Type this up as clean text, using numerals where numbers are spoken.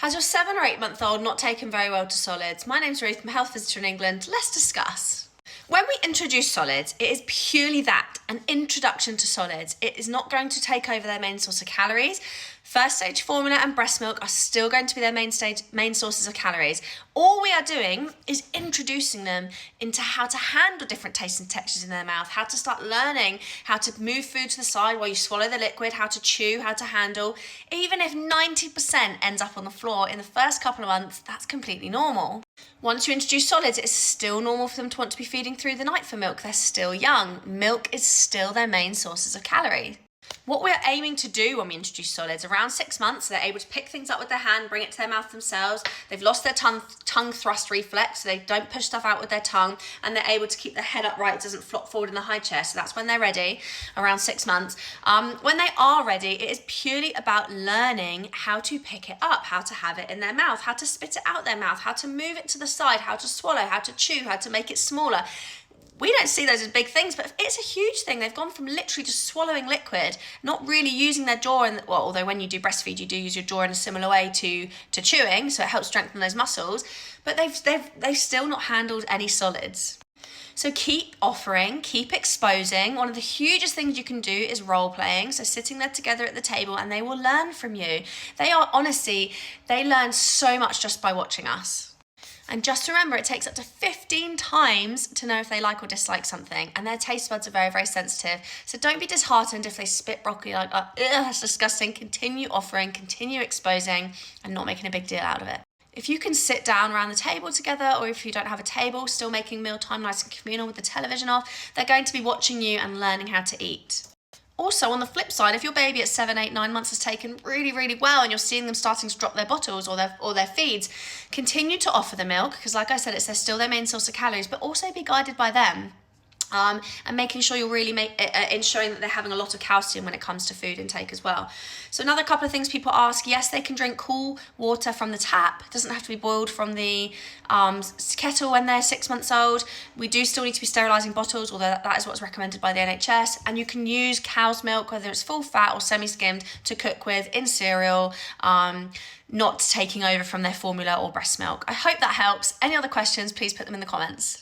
Has your 7 or 8-month-old not taken very well to solids? My name's Ruth, I'm a health visitor in England. Let's discuss. When we introduce solids, it is purely that, an introduction to solids. It is not going to take over their main source of calories. First stage formula and breast milk are still going to be their main sources of calories. All we are doing is introducing them into how to handle different tastes and textures in their mouth, how to start learning how to move food to the side while you swallow the liquid, how to chew, how to handle. Even if 90% ends up on the floor in the first couple of months, that's completely normal. Once you introduce solids, it's still normal for them to want to be feeding through the night for milk. They're still young. Milk is still their main sources of calorie. What we're aiming to do when we introduce solids, around 6 months, they're able to pick things up with their hand, bring it to their mouth themselves. They've lost their tongue thrust reflex, so they don't push stuff out with their tongue, and they're able to keep their head upright, it doesn't flop forward in the high chair. So that's when they're ready, around 6 months. When they are ready, it is purely about learning how to pick it up, how to have it in their mouth, how to spit it out their mouth, how to move it to the side, how to swallow, how to chew, how to make it smaller. We don't see those as big things, but it's a huge thing. They've gone from literally just swallowing liquid, not really using their jaw, although when you do breastfeed, you do use your jaw in a similar way to chewing, so it helps strengthen those muscles, but they've still not handled any solids. So keep offering, keep exposing. One of the hugest things you can do is role playing. So sitting there together at the table and they will learn from you. They learn so much just by watching us. And just remember, it takes up to 15 times to know if they like or dislike something. And their taste buds are very, very sensitive. So don't be disheartened if they spit broccoli like, oh, that's disgusting. Continue offering, continue exposing, and not making a big deal out of it. If you can sit down around the table together, or if you don't have a table, still making mealtime nice and communal with the television off, they're going to be watching you and learning how to eat. Also, on the flip side, if your baby at 7, 8, 9 months has taken really, really well and you're seeing them starting to drop their bottles or their feeds, continue to offer the milk because, like I said, it's still their main source of calories, but also be guided by them. And making sure you're really ensuring that they're having a lot of calcium when it comes to food intake as well. So another couple of things people ask, yes, they can drink cool water from the tap. It doesn't have to be boiled from the kettle when they're 6 months old. We do still need to be sterilising bottles, although that is what's recommended by the NHS. And you can use cow's milk, whether it's full fat or semi-skimmed, to cook with in cereal, not taking over from their formula or breast milk. I hope that helps. Any other questions, please put them in the comments.